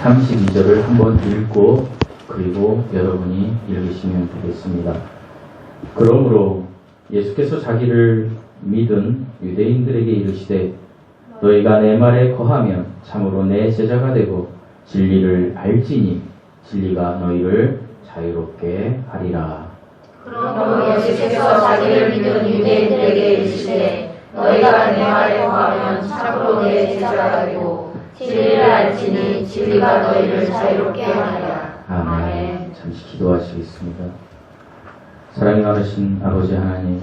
32절을 한번 읽고 그리고 여러분이 읽으시면 되겠습니다. 그러므로 예수께서 자기를 믿은 유대인들에게 이르시되 너희가 내 말에 거하면 참으로 내 제자가 되고 진리를 알지니 진리가 너희를 자유롭게 하리라. 그러므로 예수께서 자기를 믿은 유대인들에게 이르시되 너희가 내 말에 거하면 참으로 내 제자가 되고 진리를 알지니 진리가 너희를 자유롭게 하리라. 아멘. 잠시 기도하시겠습니다. 사랑이 많으신 아버지 하나님,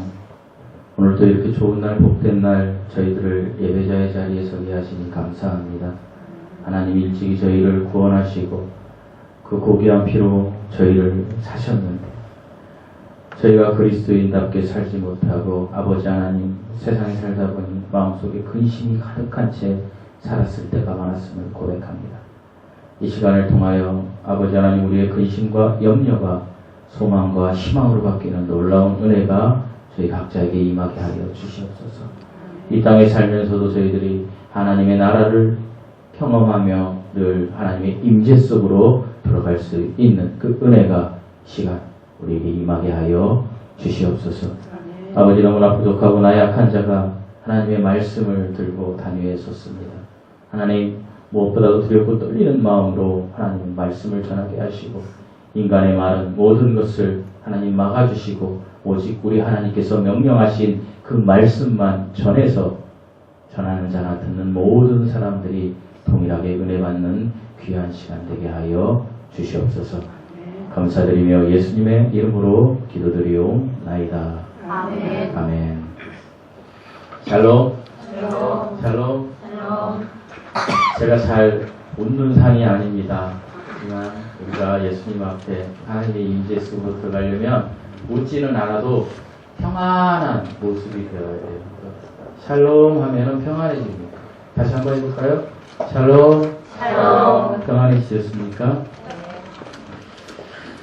오늘도 이렇게 좋은 날, 복된 날 저희들을 예배자의 자리에 서게 하시니 감사합니다. 하나님 일찍이 저희를 구원하시고 그 고귀한 피로 저희를 사셨는데 저희가 그리스도인답게 살지 못하고 아버지 하나님 세상에 살다 보니 마음속에 근심이 가득한 채 살았을 때가 많았음을 고백합니다. 이 시간을 통하여 아버지 하나님 우리의 근심과 염려가 소망과 희망으로 바뀌는 놀라운 은혜가 저희 각자에게 임하게 하여 주시옵소서. 이 땅에 살면서도 저희들이 하나님의 나라를 경험하며 늘 하나님의 임재 속으로 들어갈 수 있는 그 은혜가 시간 우리에게 임하게 하여 주시옵소서. 아버지 너무나 부족하고 나약한 자가 하나님의 말씀을 들고 단위에 섰습니다. 하나님 무엇보다도 두렵고 떨리는 마음으로 하나님 말씀을 전하게 하시고 인간의 말은 모든 것을 하나님 막아주시고 오직 우리 하나님께서 명령하신 그 말씀만 전해서 전하는 자나 듣는 모든 사람들이 동일하게 은혜 받는 귀한 시간 되게 하여 주시옵소서. 감사드리며 예수님의 이름으로 기도드리옵나이다. 아멘. 아멘. 샬롬. 샬롬. 샬롬. 샬롬. 제가 잘 웃는 상이 아닙니다. 하지만 우리가 예수님 앞에 하나님의 임재 속으로 들어가려면 웃지는 않아도 평안한 모습이 되어야 돼요. 샬롬 하면은 평안해집니다. 다시 한번 해볼까요? 샬롬. 샬롬. 평안해지셨습니까?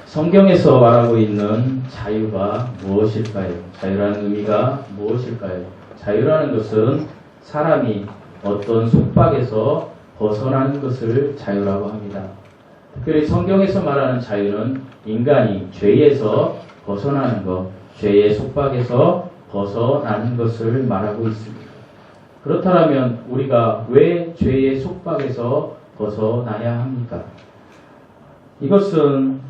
성경에서 말하고 있는 자유가 무엇일까요? 자유라는 의미가 무엇일까요? 자유라는 것은 사람이 어떤 속박에서 벗어나는 것을 자유라고 합니다. 특별히 성경에서 말하는 자유는 인간이 죄에서 벗어나는 것, 죄의 속박에서 벗어나는 것을 말하고 있습니다. 그렇다면 우리가 왜 죄의 속박에서 벗어나야 합니까? 이것은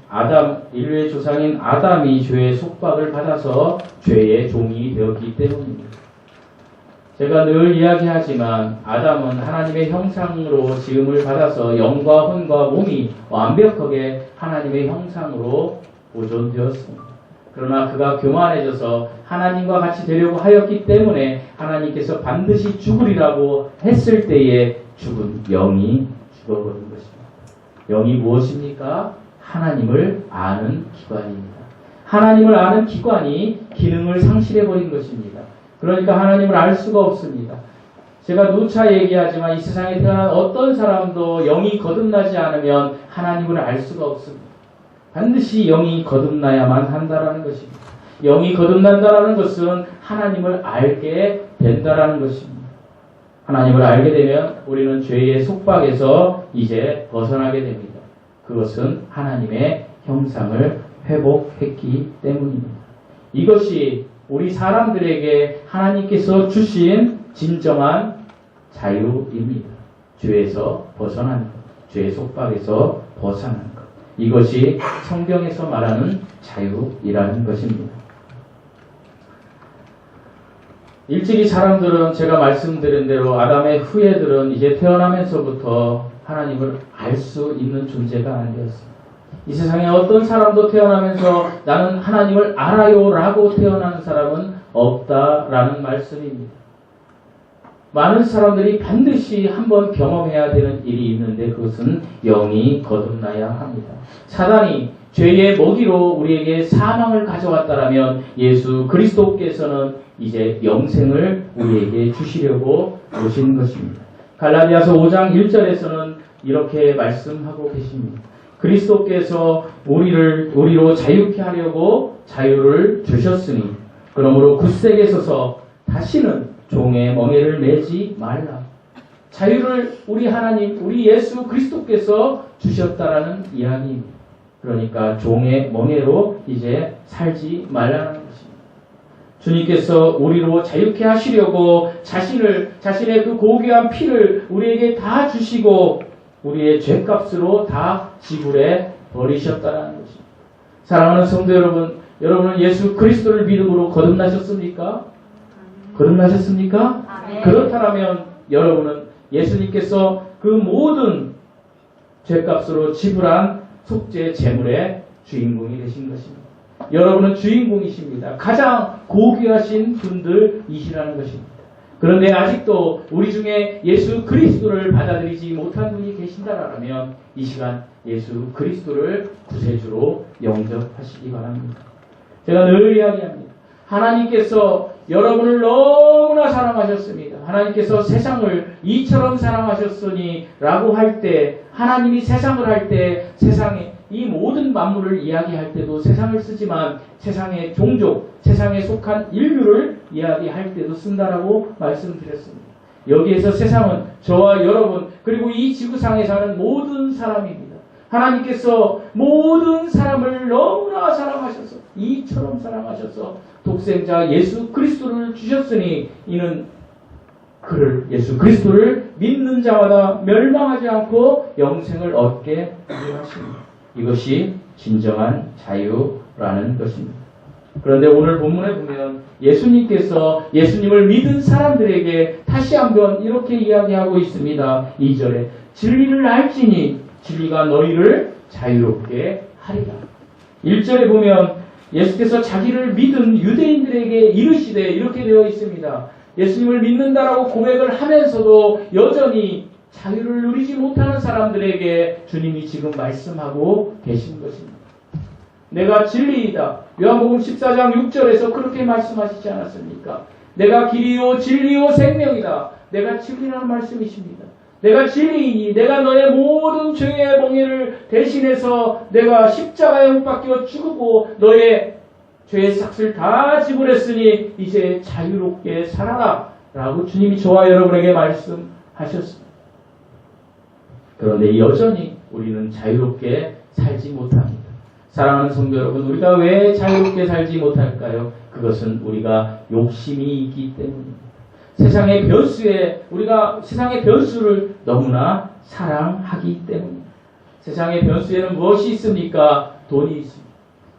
인류의 조상인 아담이 죄의 속박을 받아서 죄의 종이 되었기 때문입니다. 제가 늘 이야기하지만 아담은 하나님의 형상으로 지음을 받아서 영과 혼과 몸이 완벽하게 하나님의 형상으로 보존되었습니다. 그러나 그가 교만해져서 하나님과 같이 되려고 하였기 때문에 하나님께서 반드시 죽으리라고 했을 때에 죽은 영이 죽어버린 것입니다. 영이 무엇입니까? 하나님을 아는 기관입니다. 하나님을 아는 기관이 기능을 상실해버린 것입니다. 그러니까 하나님을 알 수가 없습니다. 제가 누차 얘기하지만 이 세상에 태어난 어떤 사람도 영이 거듭나지 않으면 하나님을 알 수가 없습니다. 반드시 영이 거듭나야만 한다라는 것입니다. 영이 거듭난다라는 것은 하나님을 알게 된다라는 것입니다. 하나님을 알게 되면 우리는 죄의 속박에서 이제 벗어나게 됩니다. 그것은 하나님의 형상을 회복했기 때문입니다. 이것이 우리 사람들에게 하나님께서 주신 진정한 자유입니다. 죄에서 벗어나는 것, 죄의 속박에서 벗어나는 것. 이것이 성경에서 말하는 자유이라는 것입니다. 일찍이 사람들은 제가 말씀드린 대로 아담의 후예들은 이제 태어나면서부터 하나님을 알 수 있는 존재가 아니었습니다. 이 세상에 어떤 사람도 태어나면서 나는 하나님을 알아요 라고 태어나는 사람은 없다라는 말씀입니다. 많은 사람들이 반드시 한번 경험해야 되는 일이 있는데 그것은 영이 거듭나야 합니다. 사단이 죄의 먹이로 우리에게 사망을 가져왔다라면 예수 그리스도께서는 이제 영생을 우리에게 주시려고 오신 것입니다. 갈라디아서 5장 1절에서는 이렇게 말씀하고 계십니다. 그리스도께서 우리로 자유케 하려고 자유를 주셨으니 그러므로 굳세게 서서 다시는 종의 멍에를 매지 말라. 자유를 우리 하나님, 우리 예수 그리스도께서 주셨다라는 이야기입니다. 그러니까 종의 멍에로 이제 살지 말라는 것입니다. 주님께서 우리로 자유케 하시려고 자신의 그 고귀한 피를 우리에게 다 주시고 우리의 죄값으로 다 지불해 버리셨다는 것입니다. 사랑하는 성도 여러분, 여러분은 예수 그리스도를 믿음으로 거듭나셨습니까? 거듭나셨습니까? 아멘. 그렇다면 여러분은 예수님께서 그 모든 죄값으로 지불한 속죄 제물의 주인공이 되신 것입니다. 여러분은 주인공이십니다. 가장 고귀하신 분들이시라는 것입니다. 그런데 아직도 우리 중에 예수 그리스도를 받아들이지 못한 분이 계신다라면 이 시간 예수 그리스도를 구세주로 영접하시기 바랍니다. 제가 늘 이야기합니다. 하나님께서 여러분을 너무나 사랑하셨습니다. 하나님께서 세상을 이처럼 사랑하셨으니 라고 할 때, 하나님이 세상을 할 때 세상에 이 모든 만물을 이야기할 때도 세상을 쓰지만 세상의 종족, 세상에 속한 인류를 이야기할 때도 쓴다라고 말씀드렸습니다. 여기에서 세상은 저와 여러분 그리고 이 지구상에 사는 모든 사람입니다. 하나님께서 모든 사람을 너무나 사랑하셔서 이처럼 사랑하셔서 독생자 예수 그리스도를 주셨으니 이는 그를 예수 그리스도를 믿는 자마다 멸망하지 않고 영생을 얻게 하십니다. 이것이 진정한 자유라는 것입니다. 그런데 오늘 본문에 보면 예수님께서 예수님을 믿은 사람들에게 다시 한번 이렇게 이야기하고 있습니다. 2절에 진리를 알지니 진리가 너희를 자유롭게 하리라. 1절에 보면 예수께서 자기를 믿은 유대인들에게 이르시되 이렇게 되어 있습니다. 예수님을 믿는다라고 고백을 하면서도 여전히 자유를 누리지 못하는 사람들에게 주님이 지금 말씀하고 계신 것입니다. 내가 진리이다. 요한복음 14장 6절에서 그렇게 말씀하시지 않았습니까? 내가 길이요 진리요 생명이다. 내가 진리라는 말씀이십니다. 내가 진리이니 내가 너의 모든 죄의 멍에를 대신해서 내가 십자가에 못 박혀 죽고 너의 죄의 삭을 다 지불했으니 이제 자유롭게 살아라 라고 주님이 저와 여러분에게 말씀하셨습니다. 그런데 여전히 우리는 자유롭게 살지 못합니다. 사랑하는 성도 여러분, 우리가 왜 자유롭게 살지 못할까요? 그것은 우리가 욕심이 있기 때문입니다. 우리가 세상의 변수를 너무나 사랑하기 때문입니다. 세상의 변수에는 무엇이 있습니까? 돈이 있습니다.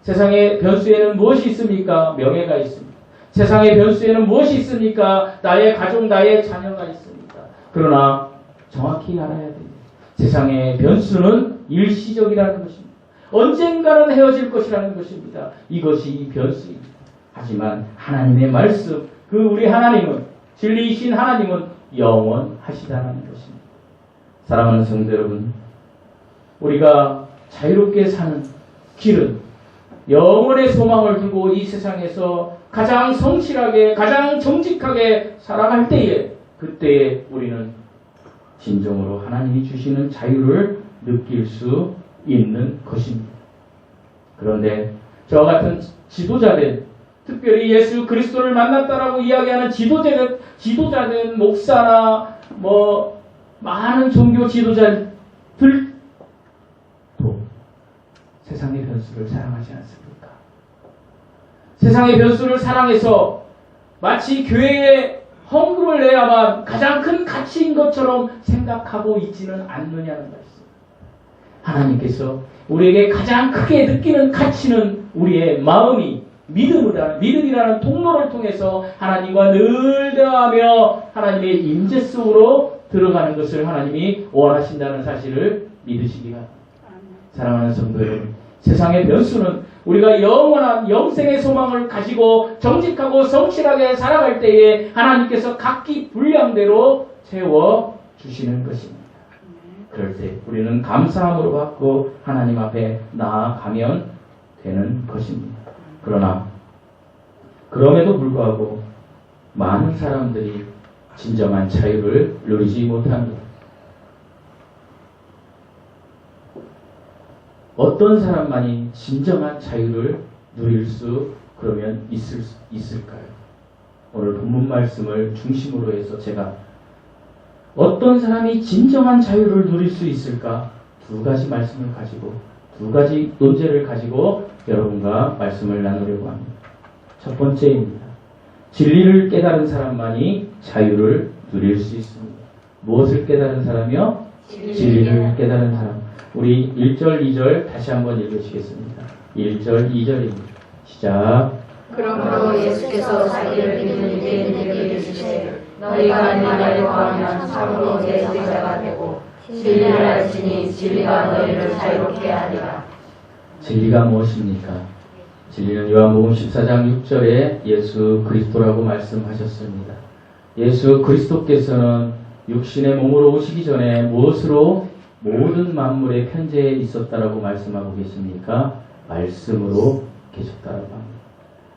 세상의 변수에는 무엇이 있습니까? 명예가 있습니다. 세상의 변수에는 무엇이 있습니까? 나의 가족, 나의 자녀가 있습니다. 그러나 정확히 알아야 됩니다. 세상의 변수는 일시적이라는 것입니다. 언젠가는 헤어질 것이라는 것입니다. 이것이 변수입니다. 하지만 하나님의 말씀, 그 우리 하나님은, 진리이신 하나님은 영원하시다는 것입니다. 사랑하는 성도 여러분, 우리가 자유롭게 사는 길은 영원의 소망을 두고 이 세상에서 가장 성실하게, 가장 정직하게 살아갈 때에, 그때에 우리는 진정으로 하나님이 주시는 자유를 느낄 수 있는 것입니다. 그런데 저와 같은 지도자들, 특별히 예수 그리스도를 만났다라고 이야기하는 지도자들, 목사나 많은 종교 지도자들도 세상의 변수를 사랑하지 않습니까? 세상의 변수를 사랑해서 마치 교회에 헌금을 내야만 가장 큰 가치인 것처럼 생각하고 있지는 않느냐는 말씀. 하나님께서 우리에게 가장 크게 느끼는 가치는 우리의 마음이 믿음이라는 통로를 통해서 하나님과 늘 대화하며 하나님의 임재 속으로 들어가는 것을 하나님이 원하신다는 사실을 믿으시기 바랍니다. 사랑하는 성도 여러분, 세상의 변수는 우리가 영원한 영생의 소망을 가지고 정직하고 성실하게 살아갈 때에 하나님께서 각기 분량대로 채워주시는 것입니다. 그럴 때 우리는 감사함으로 받고 하나님 앞에 나아가면 되는 것입니다. 그러나 그럼에도 불구하고 많은 사람들이 진정한 자유를 누리지 못합니다. 어떤 사람만이 진정한 자유를 누릴 수 그러면 있을까요? 오늘 본문 말씀을 중심으로 해서 제가 어떤 사람이 진정한 자유를 누릴 수 있을까? 두 가지 말씀을 가지고, 두 가지 논제를 가지고 여러분과 말씀을 나누려고 합니다. 첫 번째입니다. 진리를 깨달은 사람만이 자유를 누릴 수 있습니다. 무엇을 깨달은 사람이요? 진리를 깨달은 사람. 우리 1절, 2절 다시 한번 읽으시겠습니다. 1절, 2절입니다. 시작. 그러므로 예수께서 자기를 믿는 유대인들에게 이르시되 너희가 내 말을 구하면 참으로 내 제자가 되고 진리를 알지니 진리가 너희를 자유롭게 하리라. 진리가 무엇입니까? 진리는 요한복음 14장 6절에 예수 그리스도라고 말씀하셨습니다. 예수 그리스도께서는 육신의 몸으로 오시기 전에 무엇으로 모든 만물의 편재에 있었다라고 말씀하고 계십니까? 말씀으로 계셨다라고 합니다.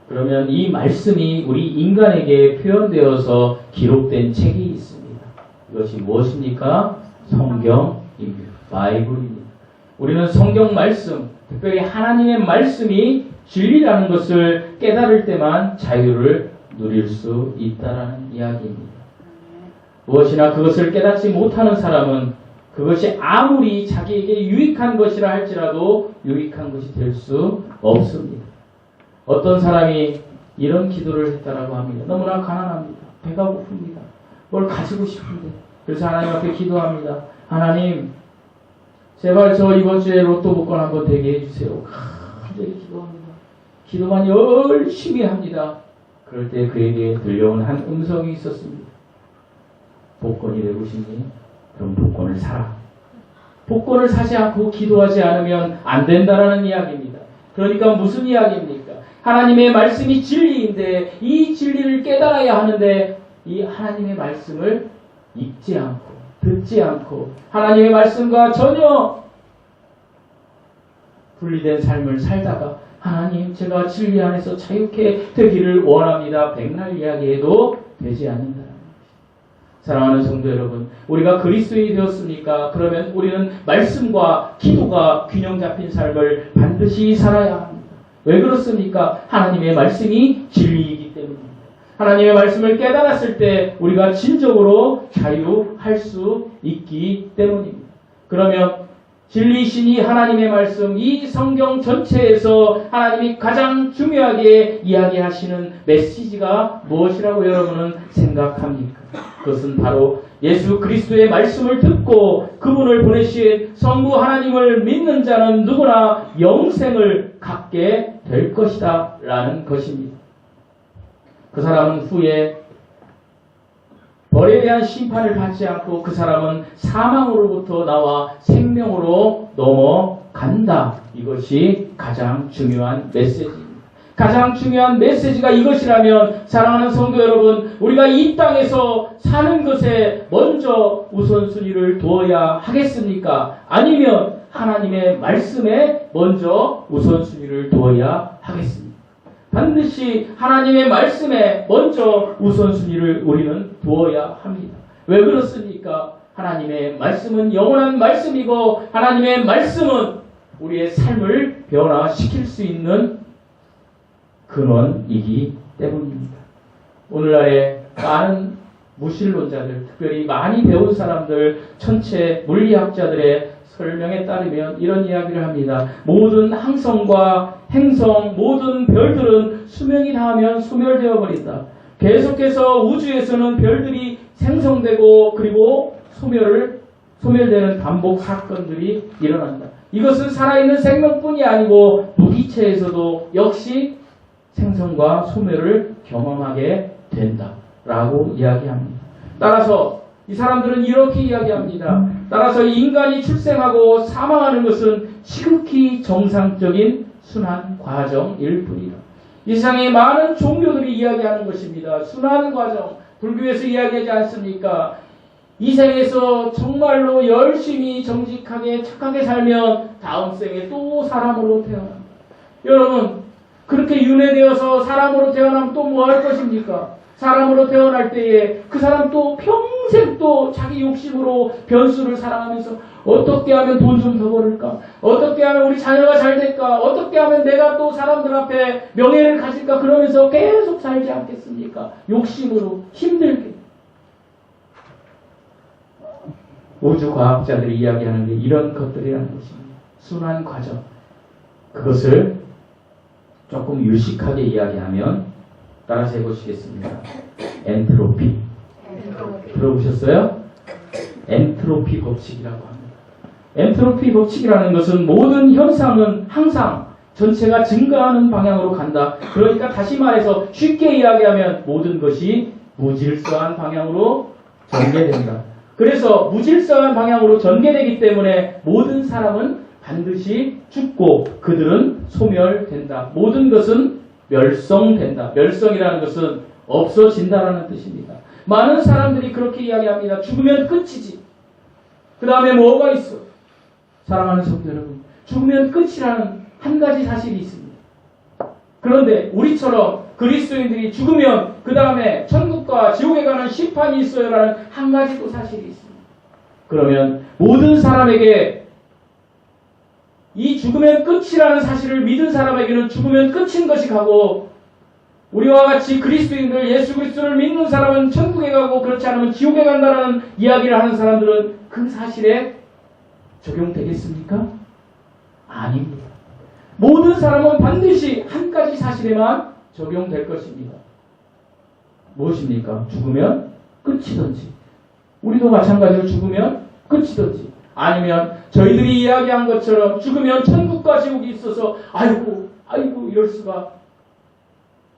그러면 이 말씀이 우리 인간에게 표현되어서 기록된 책이 있습니다. 이것이 무엇입니까? 성경입니다. 바이블입니다. 우리는 성경 말씀, 특별히 하나님의 말씀이 진리라는 것을 깨달을 때만 자유를 누릴 수 있다라는 이야기입니다. 무엇이나 그것을 깨닫지 못하는 사람은 그것이 아무리 자기에게 유익한 것이라 할지라도 유익한 것이 될 수 없습니다. 어떤 사람이 이런 기도를 했다라고 합니다. 너무나 가난합니다. 배가 고픕니다. 뭘 가지고 싶은데. 그래서 하나님 앞에 기도합니다. 하나님, 제발 저 이번 주에 로또 복권 한번 되게 해주세요. 간절히 기도합니다. 기도만 열심히 합니다. 그럴 때 그에게 들려온 한 음성이 있었습니다. 복권이 되고 싶니? 그럼 복권을 사라. 복권을 사지 않고 기도하지 않으면 안 된다라는 이야기입니다. 그러니까 무슨 이야기입니까? 하나님의 말씀이 진리인데 이 진리를 깨달아야 하는데 이 하나님의 말씀을 읽지 않고 듣지 않고 하나님의 말씀과 전혀 분리된 삶을 살다가 하나님 제가 진리 안에서 자유케 되기를 원합니다. 백날 이야기해도 되지 않는다는 것입니다. 사랑하는 성도 여러분, 우리가 그리스도인이 되었습니까? 그러면 우리는 말씀과 기도가 균형 잡힌 삶을 반드시 살아야 합니다. 왜 그렇습니까? 하나님의 말씀이 진리이기 때문입니다. 하나님의 말씀을 깨달았을 때 우리가 진정으로 자유할 수 있기 때문입니다. 그러면 진리신이 하나님의 말씀, 이 성경 전체에서 하나님이 가장 중요하게 이야기하시는 메시지가 무엇이라고 여러분은 생각합니까? 그것은 바로 예수 그리스도의 말씀을 듣고 그분을 보내신 성부 하나님을 믿는 자는 누구나 영생을 갖게 될 것이다 라는 것입니다. 그 사람은 후에 벌에 대한 심판을 받지 않고 그 사람은 사망으로부터 나와 생명으로 넘어간다. 이것이 가장 중요한 메시지입니다. 가장 중요한 메시지가 이것이라면 사랑하는 성도 여러분, 우리가 이 땅에서 사는 것에 먼저 우선순위를 두어야 하겠습니까? 아니면 하나님의 말씀에 먼저 우선순위를 두어야 하겠습니까? 반드시 하나님의 말씀에 먼저 우선순위를 우리는 두어야 합니다. 왜 그렇습니까? 하나님의 말씀은 영원한 말씀이고 하나님의 말씀은 우리의 삶을 변화시킬 수 있는 근원이기 때문입니다. 오늘날의 많은 무신론자들, 특별히 많이 배운 사람들, 천체 물리학자들의 설명에 따르면 이런 이야기를 합니다. 모든 항성과 행성, 모든 별들은 수명이 다하면 소멸되어 버린다. 계속해서 우주에서는 별들이 생성되고 그리고 소멸되는 반복 사건들이 일어난다. 이것은 살아있는 생명뿐이 아니고 무기체에서도 역시 생성과 소멸을 경험하게 된다라고 이야기합니다. 따라서 이 사람들은 이렇게 이야기합니다. 따라서 인간이 출생하고 사망하는 것은 지극히 정상적인 순환 과정일 뿐이다. 이 세상에 많은 종교들이 이야기하는 것입니다. 순환 과정, 불교에서 이야기하지 않습니까? 이 생에서 정말로 열심히 정직하게 착하게 살면 다음 생에 또 사람으로 태어납니다. 여러분, 그렇게 윤회되어서 사람으로 태어나면 또 뭐 할 것입니까? 사람으로 태어날 때에 그 사람 또 평생 또 자기 욕심으로 변수를 살아가면서 어떻게 하면 돈 좀 더 벌을까? 어떻게 하면 우리 자녀가 잘 될까? 어떻게 하면 내가 또 사람들 앞에 명예를 가질까? 그러면서 계속 살지 않겠습니까? 욕심으로 힘들게. 우주과학자들이 이야기하는 게 이런 것들이라는 것입니다. 순환 과정. 그것을 조금 유식하게 이야기하면 따라서 해보시겠습니다. 엔트로피. 들어보셨어요? 엔트로피 법칙이라고 합니다. 엔트로피 법칙이라는 것은 모든 현상은 항상 전체가 증가하는 방향으로 간다. 그러니까 다시 말해서 쉽게 이야기하면 모든 것이 무질서한 방향으로 전개된다. 그래서 무질서한 방향으로 전개되기 때문에 모든 사람은 반드시 죽고 그들은 소멸된다. 모든 것은 멸성된다. 멸성이라는 것은 없어진다라는 뜻입니다. 많은 사람들이 그렇게 이야기합니다. 죽으면 끝이지. 그 다음에 뭐가 있어? 사랑하는 성도 여러분, 죽으면 끝이라는 한 가지 사실이 있습니다. 그런데 우리처럼 그리스도인들이 죽으면 그 다음에 천국과 지옥에 가는 심판이 있어요라는 한 가지 또 사실이 있습니다. 그러면 모든 사람에게 이 죽으면 끝이라는 사실을 믿은 사람에게는 죽으면 끝인 것이 가고, 우리와 같이 그리스도인들, 예수 그리스도를 믿는 사람은 천국에 가고 그렇지 않으면 지옥에 간다는 이야기를 하는 사람들은 그 사실에 적용되겠습니까? 아닙니다. 모든 사람은 반드시 한 가지 사실에만 적용될 것입니다. 무엇입니까? 죽으면 끝이든지, 우리도 마찬가지로 죽으면 끝이든지, 아니면 저희들이 이야기한 것처럼 죽으면 천국과 지옥이 있어서 아이고 이럴 수가,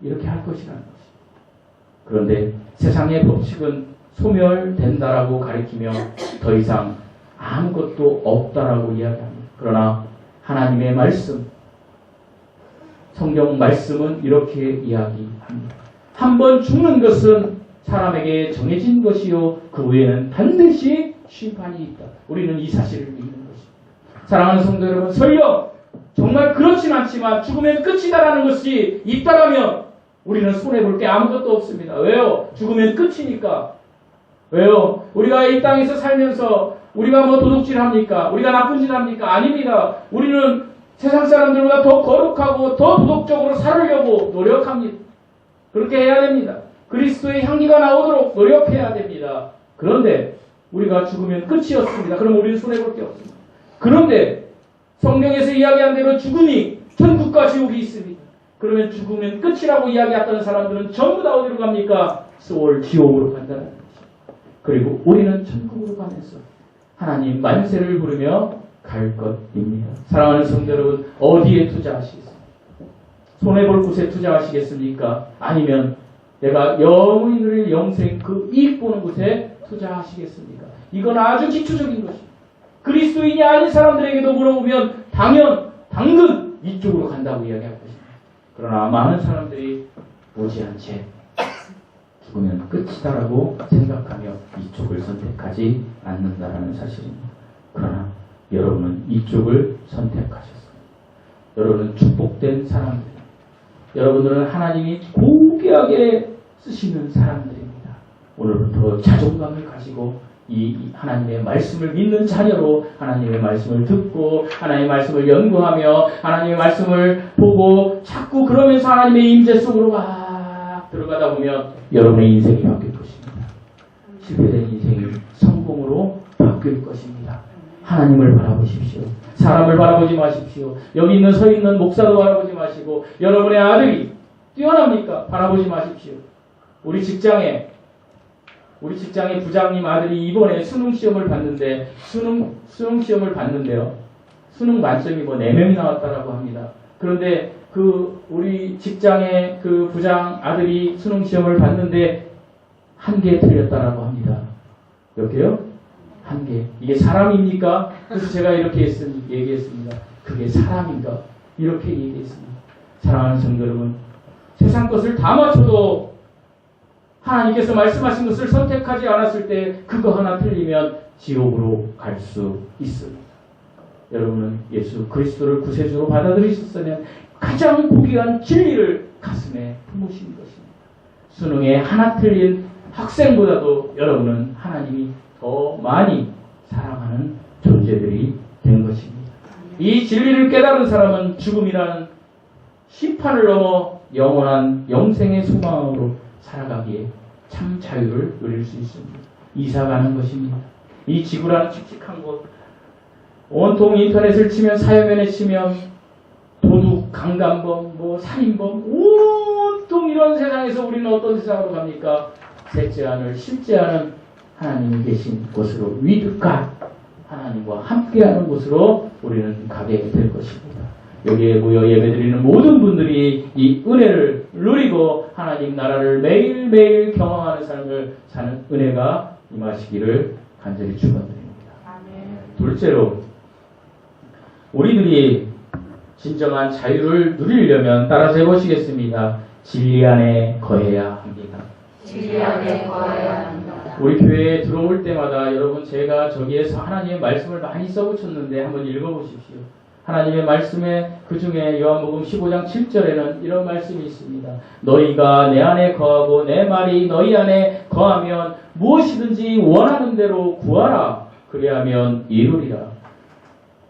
이렇게 할 것이라는 것입니다. 그런데 세상의 법칙은 소멸된다라고 가리키며 더 이상 아무것도 없다라고 이야기합니다. 그러나 하나님의 말씀, 성경 말씀은 이렇게 이야기합니다. 한 번 죽는 것은 사람에게 정해진 것이요, 그 후에는 반드시 심판이 있다. 우리는 이 사실을 믿는 것입니다. 사랑하는 성도 여러분, 설령 정말 그렇진 않지만 죽으면 끝이다라는 것이 있다라면 우리는 손해볼 게 아무것도 없습니다. 왜요? 죽으면 끝이니까. 왜요? 우리가 이 땅에서 살면서 우리가 뭐 도둑질합니까? 우리가 나쁜 짓 합니까? 아닙니다. 우리는 세상 사람들보다 더 거룩하고 더 도덕적으로 살으려고 노력합니다. 그렇게 해야 됩니다. 그리스도의 향기가 나오도록 노력해야 됩니다. 그런데 우리가 죽으면 끝이었습니다. 그럼 우리는 손해볼 게 없습니다. 그런데 성경에서 이야기한 대로 죽음이 천국과 지옥이 있습니다. 그러면 죽으면 끝이라고 이야기했던 사람들은 전부 다 어디로 갑니까? 소울, 지옥으로 간다는 것입니다. 그리고 우리는 천국으로 가면서 하나님 만세를 부르며 갈 것입니다. 사랑하는 성도 여러분, 어디에 투자하시겠습니까? 손해볼 곳에 투자하시겠습니까? 아니면 내가 영원히 누릴 영생, 그 이익 보는 곳에 투자하시겠습니까? 이건 아주 기초적인 것입니다. 그리스도인이 아닌 사람들에게도 물어보면 당근 이쪽으로 간다고 이야기할 것입니다. 그러나 많은 사람들이 무지한 채 죽으면 끝이다라고 생각하며 이쪽을 선택하지 않는다라는 사실입니다. 그러나 여러분은 이쪽을 선택하셨습니다. 여러분은 축복된 사람들입니다. 여러분들은 하나님이 고귀하게 쓰시는 사람들입니다. 오늘부터 자존감을 가지고 이 하나님의 말씀을 믿는 자녀로 하나님의 말씀을 듣고 하나님의 말씀을 연구하며 하나님의 말씀을 보고 자꾸 그러면서 하나님의 임재 속으로 막 들어가다 보면 여러분의 인생이 바뀔 것입니다. 실패된 인생이 성공으로 바뀔 것입니다. 하나님을 바라보십시오. 사람을 바라보지 마십시오. 여기 있는 서 있는 목사도 바라보지 마시고, 여러분의 아들이 뛰어납니까? 바라보지 마십시오. 우리 직장에 부장님 아들이 이번에 수능 시험을 봤는데 수능 시험을 봤는데요. 수능 만점이 4명이 나왔다라고 합니다. 그런데 우리 직장의 그 부장 아들이 수능 시험을 봤는데 1개 틀렸다라고 합니다. 몇 개요? 1개. 이게 사람입니까? 그래서 제가 이렇게 얘기했습니다. 그게 사람인가? 이렇게 얘기했습니다. 사랑하는 성도 여러분, 세상 것을 다 맞춰도 하나님께서 말씀하신 것을 선택하지 않았을 때 그거 하나 틀리면 지옥으로 갈 수 있습니다. 여러분은 예수 그리스도를 구세주로 받아들이셨으면 가장 고귀한 진리를 가슴에 품으신 것입니다. 수능에 하나 틀린 학생보다도 여러분은 하나님이 더 많이 사랑하는 존재들이 된 것입니다. 이 진리를 깨달은 사람은 죽음이라는 심판을 넘어 영원한 영생의 소망으로 살아가기에 참 자유를 누릴 수 있습니다. 이사 가는 것입니다. 이 지구라는 칙칙한 곳, 온통 인터넷을 치면 사회면에 치면 도둑, 강간범, 살인범, 온통 이런 세상에서 우리는 어떤 세상으로 갑니까? 셋째 하늘, 실제 하는 하나님이 계신 곳으로, 위드가 하나님과 함께하는 곳으로 우리는 가게 될 것입니다. 여기에 모여 예배드리는 모든 분들이 이 은혜를 누리고 하나님 나라를 매일매일 경험하는 삶을 사는 은혜가 임하시기를 간절히 축원드립니다. 둘째로, 우리들이 진정한 자유를 누리려면 따라서 해보시겠습니다. 진리 안에 거해야 합니다. 진리 안에 거해야 합니다. 우리 교회에 들어올 때마다 여러분, 제가 저기에서 하나님의 말씀을 많이 써붙였는데 한번 읽어보십시오. 하나님의 말씀에 그 중에 요한복음 15장 7절에는 이런 말씀이 있습니다. 너희가 내 안에 거하고 내 말이 너희 안에 거하면 무엇이든지 원하는 대로 구하라. 그리하면 이루리라.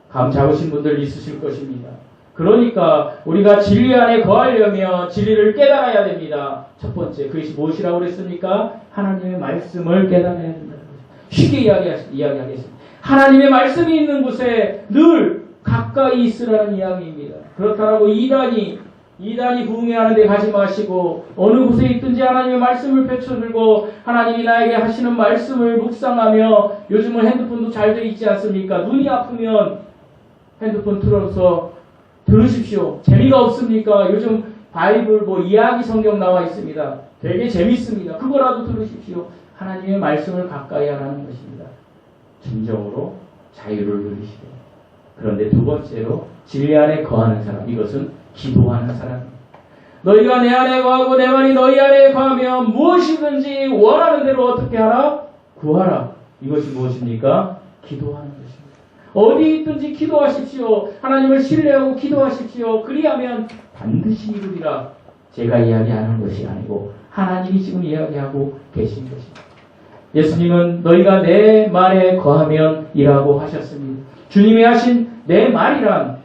감 잡으신 분들 있으실 것입니다. 그러니까 우리가 진리 안에 거하려면 진리를 깨달아야 됩니다. 첫 번째, 그것이 무엇이라고 그랬습니까? 하나님의 말씀을 깨달아야 된다는 거죠. 쉽게 이야기하겠습니다. 하나님의 말씀이 있는 곳에 늘 가까이 있으라는 이야기입니다. 그렇다고 이단이 부흥회하는 데 가지 마시고 어느 곳에 있든지 하나님의 말씀을 펼쳐들고 하나님이 나에게 하시는 말씀을 묵상하며, 요즘은 핸드폰도 잘 돼 있지 않습니까? 눈이 아프면 핸드폰 틀어서 들으십시오. 재미가 없습니까? 요즘 바이블 이야기 성경 나와 있습니다. 되게 재밌습니다. 그거라도 들으십시오. 하나님의 말씀을 가까이 하라는 것입니다. 진정으로 자유를 누리시고. 그런데 두 번째로, 진리 안에 거하는 사람, 이것은 기도하는 사람입니다. 너희가 내 안에 거하고 내 말이 너희 안에 거하면 무엇이든지 원하는 대로 어떻게 하라? 구하라. 이것이 무엇입니까? 기도하는 것입니다. 어디 있든지 기도하십시오. 하나님을 신뢰하고 기도하십시오. 그리하면 반드시 이루리라. 제가 이야기하는 것이 아니고 하나님이 지금 이야기하고 계신 것입니다. 예수님은 너희가 내 말에 거하면 이라고 하셨습니다. 주님이 하신 내 말이란,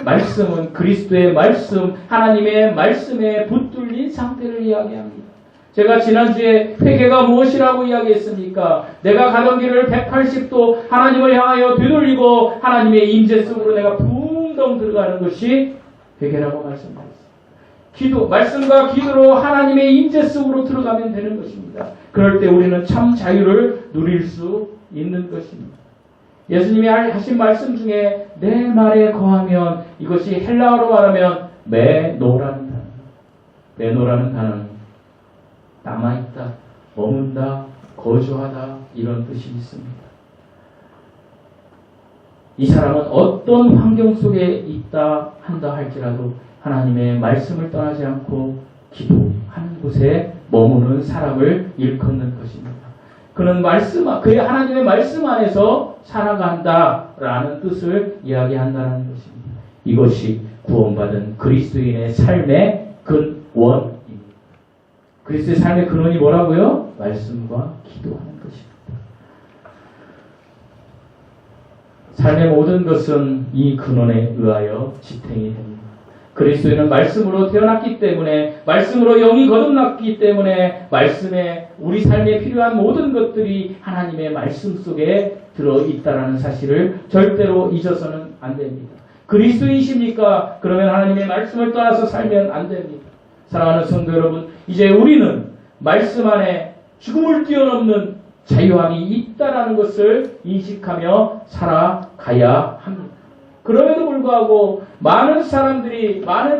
말씀은 그리스도의 말씀, 하나님의 말씀에 붙들린 상태를 이야기합니다. 제가 지난주에 회개가 무엇이라고 이야기했습니까? 내가 가던 길을 180도 하나님을 향하여 되돌리고 하나님의 임재 속으로 내가 붕덩 들어가는 것이 회개라고 말씀드렸습니다. 말씀과 기도로 하나님의 임재 속으로 들어가면 되는 것입니다. 그럴 때 우리는 참 자유를 누릴 수 있는 것입니다. 예수님이 하신 말씀 중에 내 말에 거하면, 이것이 헬라어로 말하면 메노라는 단어. 메노라는 단어는 남아있다, 머문다, 거주하다, 이런 뜻이 있습니다. 이 사람은 어떤 환경 속에 있다 한다 할지라도 하나님의 말씀을 떠나지 않고 기도하는 곳에 머무는 사람을 일컫는 것입니다. 그는 그의 하나님의 말씀 안에서 살아간다라는 뜻을 이야기한다는 것입니다. 이것이 구원받은 그리스도인의 삶의 근원입니다. 그리스도의 삶의 근원이 뭐라고요? 말씀과 기도하는 것입니다. 삶의 모든 것은 이 근원에 의하여 지탱이 됩니다. 그리스도인은 말씀으로 태어났기 때문에, 말씀으로 영이 거듭났기 때문에 말씀에 우리 삶에 필요한 모든 것들이 하나님의 말씀 속에 들어있다는 사실을 절대로 잊어서는 안 됩니다. 그리스도인이십니까? 그러면 하나님의 말씀을 떠나서 살면 안 됩니다. 사랑하는 성도 여러분, 이제 우리는 말씀 안에 죽음을 뛰어넘는 자유함이 있다는 것을 인식하며 살아가야 합니다. 그럼에도 불구하고 많은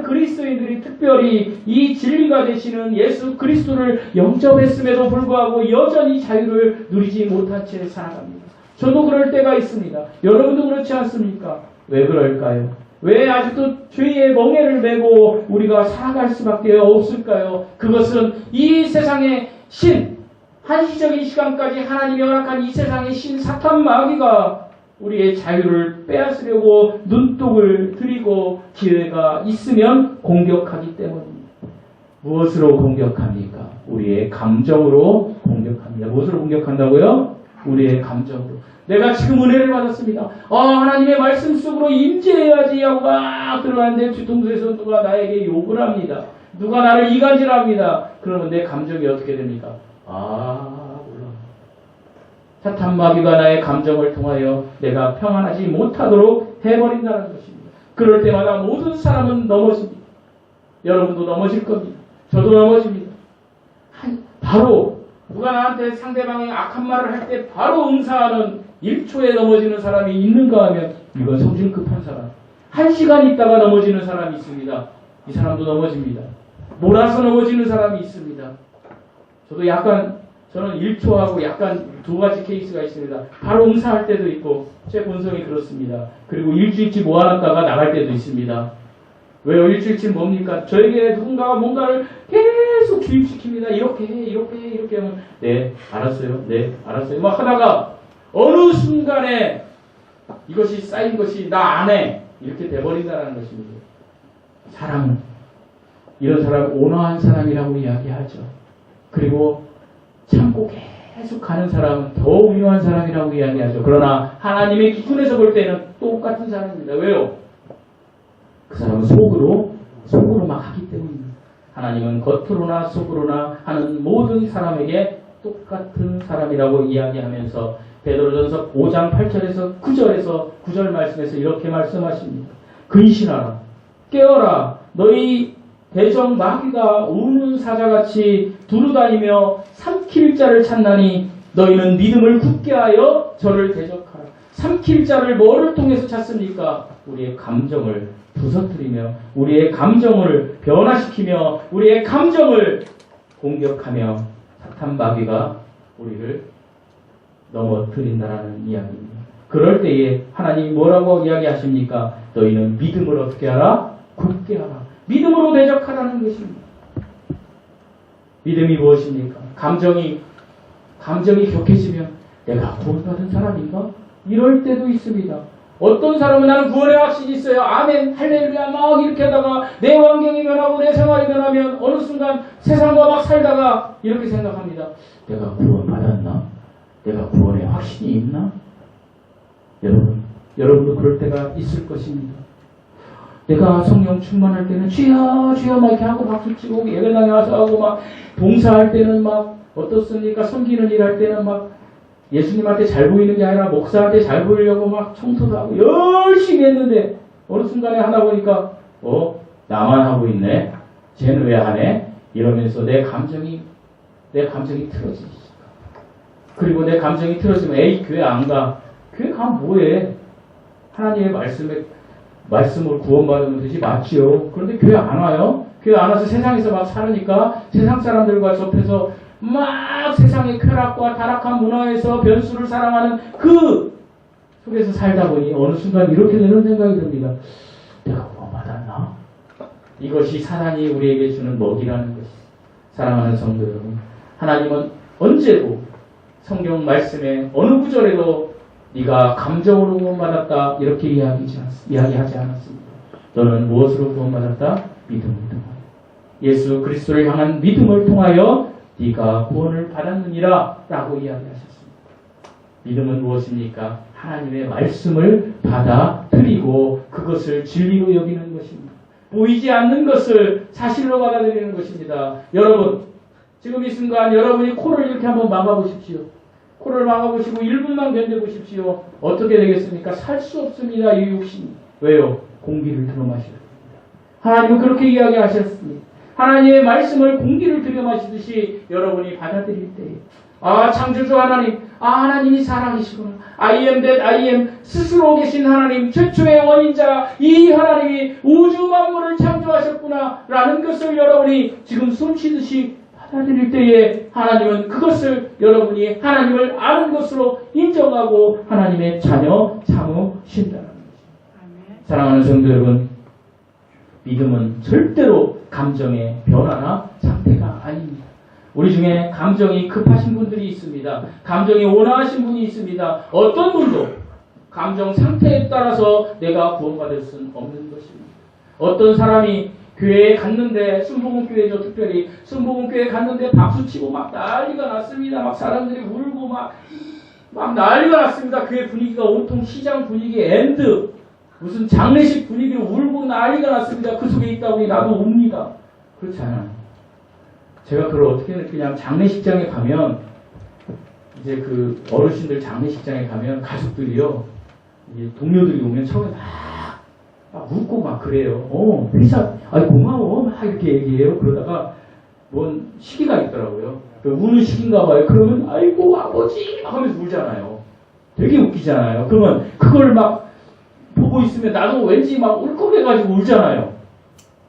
그리스도인들이 특별히 이 진리가 되시는 예수 그리스도를 영접했음에도 불구하고 여전히 자유를 누리지 못한 채 살아갑니다. 저도 그럴 때가 있습니다. 여러분도 그렇지 않습니까? 왜 그럴까요? 왜 아직도 죄의 멍에를 메고 우리가 살아갈 수밖에 없을까요? 그것은 이 세상의 한시적인 시간까지 하나님이 허락한 이 세상의 사탄 마귀가 우리의 자유를 빼앗으려고 눈독을 들이고 기회가 있으면 공격하기 때문입니다. 무엇으로 공격합니까? 우리의 감정으로 공격합니다. 무엇으로 공격한다고요? 우리의 감정으로. 내가 지금 은혜를 받았습니다. 하나님의 말씀 속으로 임재해야지 하고 막 들어가는데 뒤통수에서 누가 나에게 욕을 합니다. 누가 나를 이간질합니다. 그러면 내 감정이 어떻게 됩니까? 몰라. 사탄 마귀가 나의 감정을 통하여 내가 평안하지 못하도록 해버린다는 것입니다. 그럴 때마다 모든 사람은 넘어집니다. 여러분도 넘어질 겁니다. 저도 넘어집니다. 바로 누가 나한테 상대방이 악한 말을 할 때 바로 응사하는 1초에 넘어지는 사람이 있는가 하면 이건 성질 급한 사람. 1시간 있다가 넘어지는 사람이 있습니다. 이 사람도 넘어집니다. 몰아서 넘어지는 사람이 있습니다. 저는 1초하고 약간 두 가지 케이스가 있습니다. 바로 응사할 때도 있고 제 본성이 그렇습니다. 그리고 일주일치 모아놨다가 나갈 때도 있습니다. 왜요? 일주일치 뭡니까? 저에게 누군가가 뭔가를 계속 주입시킵니다. 이렇게 해, 이렇게 해, 이렇게 하면 네, 알았어요. 네, 알았어요. 막 하다가 어느 순간에 이것이 쌓인 것이 나 안 해. 이렇게 돼버린다는 것입니다. 사람은 이런 사람 온화한 사람이라고 이야기하죠. 그리고 참고 계속 가는 사람은 더 위험한 사람이라고 이야기하죠. 그러나 하나님의 기준에서 볼 때는 똑같은 사람입니다. 왜요? 그 사람은 속으로 막 하기 때문입니다. 하나님은 겉으로나 속으로나 하는 모든 사람에게 똑같은 사람이라고 이야기하면서 베드로전서 5장 8절에서 9절 말씀에서 이렇게 말씀하십니다. 근신하라, 깨어라, 너희 대적 마귀가 우는 사자같이 두루다니며 삼킬 자를 찾나니 너희는 믿음을 굳게 하여 저를 대적하라. 삼킬 자를 뭐를 통해서 찾습니까? 우리의 감정을 부서뜨리며 우리의 감정을 변화시키며 우리의 감정을 공격하며 사탄 마귀가 우리를 넘어뜨린다라는 이야기입니다. 그럴 때에 하나님이 뭐라고 이야기하십니까? 너희는 믿음을 어떻게 하라? 굳게 하라. 믿음으로 대적하라는 것입니다. 믿음이 무엇입니까? 감정이 격해지면 내가 구원받은 사람인가? 이럴 때도 있습니다. 어떤 사람은 나는 구원의 확신이 있어요. 아멘, 할렐루야 막 이렇게 하다가 내 환경이 변하고 내 생활이 변하면 어느 순간 세상과 막 살다가 이렇게 생각합니다. 내가 구원받았나? 내가 구원의 확신이 있나? 여러분도 그럴 때가 있을 것입니다. 내가 성령 충만할 때는 주여 주여 막 이렇게 하고 박수 치고 예배당에 와서 하고 막 봉사할 때는 막 어떻습니까? 섬기는 일 할 때는 막 예수님한테 잘 보이는 게 아니라 목사한테 잘 보이려고 막 청소도 하고 열심히 했는데 어느 순간에 하다 보니까 나만 하고 있네. 쟤는 왜 하네? 이러면서 내 감정이 틀어지지. 그리고 내 감정이 틀어지면 에이 교회 안 가. 교회 가면 뭐해? 하나님의 말씀을 구원받으면 되지 맞지요. 그런데 교회 안 와요. 교회 안 와서 세상에서 막 살으니까 세상 사람들과 접해서 막 세상의 쾌락과 타락한 문화에서 변수를 사랑하는 그 속에서 살다 보니 어느 순간 이렇게 되는 생각이 듭니다. 내가 구원받았나? 이것이 사단이 우리에게 주는 먹이라는 것이. 사랑하는 성도 여러분, 하나님은 언제도 성경 말씀에 어느 구절에도 네가 감정으로 구원받았다 이렇게 이야기하지 않았습니다. 너는 무엇으로 구원받았다? 믿음으로. 예수 그리스도를 향한 믿음을 통하여 네가 구원을 받았느니라 라고 이야기하셨습니다. 믿음은 무엇입니까? 하나님의 말씀을 받아들이고 그것을 진리로 여기는 것입니다. 보이지 않는 것을 사실로 받아들이는 것입니다. 여러분, 지금 이 순간 여러분이 코를 이렇게 한번 막아보십시오. 코를 막아보시고 1분만 견뎌보십시오. 어떻게 되겠습니까? 살 수 없습니다. 이 육신이. 왜요? 공기를 들어 마셔야 됩니다. 하나님은 그렇게 이야기하셨습니다. 하나님의 말씀을 공기를 들여 마시듯이 여러분이 받아들일 때 창조주 하나님, 하나님이 사랑이시구나. I am that I am 스스로 계신 하나님, 최초의 원인자 이 하나님이 우주 만물을 창조하셨구나 라는 것을 여러분이 지금 숨쉬듯이 받아들일 때에 하나님은 그것을 여러분이 하나님을 아는 것으로 인정하고 하나님의 자녀 삼으신다는 것입니다. 사랑하는 성도 여러분, 믿음은 절대로 감정의 변화나 상태가 아닙니다. 우리 중에 감정이 급하신 분들이 있습니다. 감정이 온화하신 분이 있습니다. 어떤 분도 감정 상태에 따라서 내가 구원받을 수는 없는 것입니다. 어떤 사람이 교회에 갔는데, 순복음교회죠, 특별히. 순복음교회에 갔는데 박수치고 막 난리가 났습니다. 막 사람들이 울고 막 난리가 났습니다. 교회 분위기가 온통 시장 분위기 엔드. 무슨 장례식 분위기로 울고 난리가 났습니다. 그 속에 있다 보니 나도 웁니다. 그렇지 않아요. 제가 그걸 어떻게 느끼냐면 장례식장에 가면 이제 그 어르신들 장례식장에 가면 가족들이요, 이제 동료들이 오면 처음에 막 웃고 막 그래요. 회사, 아이 고마워, 막 이렇게 얘기해요. 그러다가 뭔 시기가 있더라고요. 우는 시기인가 봐요. 그러면 아이고 아버지 막 하면서 울잖아요. 되게 웃기잖아요. 그러면 그걸 막 보고 있으면 나도 왠지 막 울컥해가지고 울잖아요.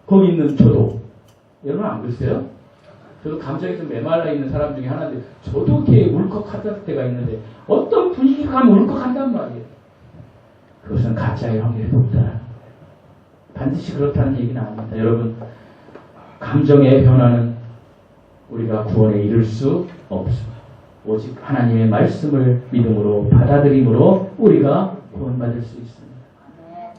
거기 있는 저도. 여러분 안 그러세요? 저도 감정이 좀 메말라 있는 사람 중에 하나인데 저도 이렇게 울컥하던 때가 있는데 어떤 분위기가 가면 울컥한단 말이에요. 그것은 가짜의 확률이 높다. 반드시 그렇다는 얘기는 아닙니다. 여러분, 감정의 변화는 우리가 구원에 이를 수 없습니다. 오직 하나님의 말씀을 믿음으로 받아들임으로 우리가 구원받을 수 있습니다.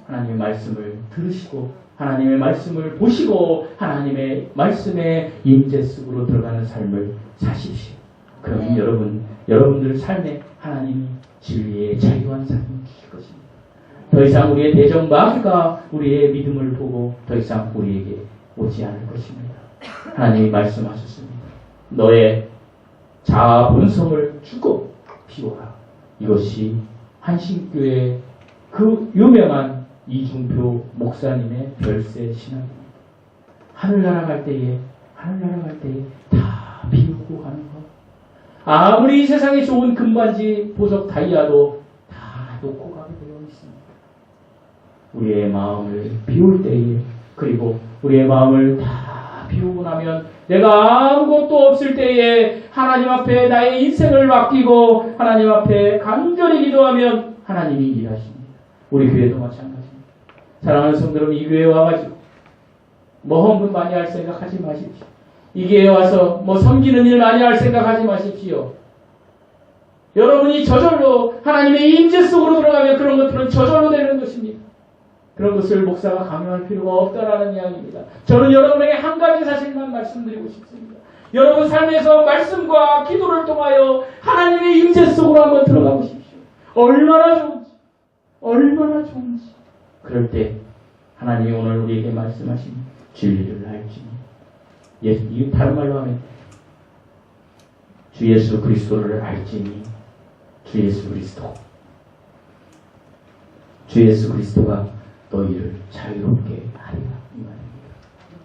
하나님의 말씀을 들으시고 하나님의 말씀을 보시고 하나님의 말씀의 임재 속으로 들어가는 삶을 사십시오. 그러면 여러분들 삶에 하나님이 진리의 자유한 삶을 주실 것입니다. 더 이상 우리의 대적마귀가 우리의 믿음을 보고 더 이상 우리에게 오지 않을 것입니다. 하나님이 말씀하셨습니다. 너의 자아 본성을 주고 비워라. 이것이 한신교의 그 유명한 이중표 목사님의 별세 신앙입니다. 하늘나라 갈 때에 다 비우고 가는 것. 아무리 세상에 좋은 금반지, 보석, 다이아도 다 놓고 가게 되어 있습니다. 우리의 마음을 비울 때에, 그리고 우리의 마음을 다 비우고 나면 내가 아무것도 없을 때에 하나님 앞에 나의 인생을 맡기고 하나님 앞에 간절히 기도하면 하나님이 일하십니다. 우리 교회도 마찬가지입니다. 사랑하는 성도들, 이 교회에 와가지고 헌금 많이 할 생각하지 마십시오. 이 교회에 와서 섬기는 일 많이 할 생각하지 마십시오. 여러분이 저절로 하나님의 임재 속으로 들어가면 그런 것들은 저절로 되는 것입니다. 그런 것을 목사가 강요할 필요가 없다라는 이야기입니다. 저는 여러분에게 한 가지 사실만 말씀드리고 싶습니다. 여러분 삶에서 말씀과 기도를 통하여 하나님의 임재 속으로 한번 들어가 보십시오. 얼마나 좋은지. 그럴 때 하나님이 오늘 우리에게 말씀하신 진리를 알지니, 다른 말로 하면 주 예수 그리스도를 알지니, 주 예수 그리스도가 너희를 자유롭게 하리라. 이 말입니다.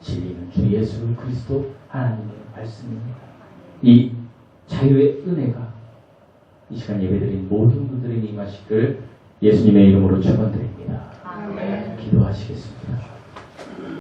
진리는 주 예수 그리스도 하나님의 말씀입니다. 이 자유의 은혜가 이 시간 예배드린 모든 분들에게 임하시길 예수님의 이름으로 축원드립니다. 아멘. 기도하시겠습니다.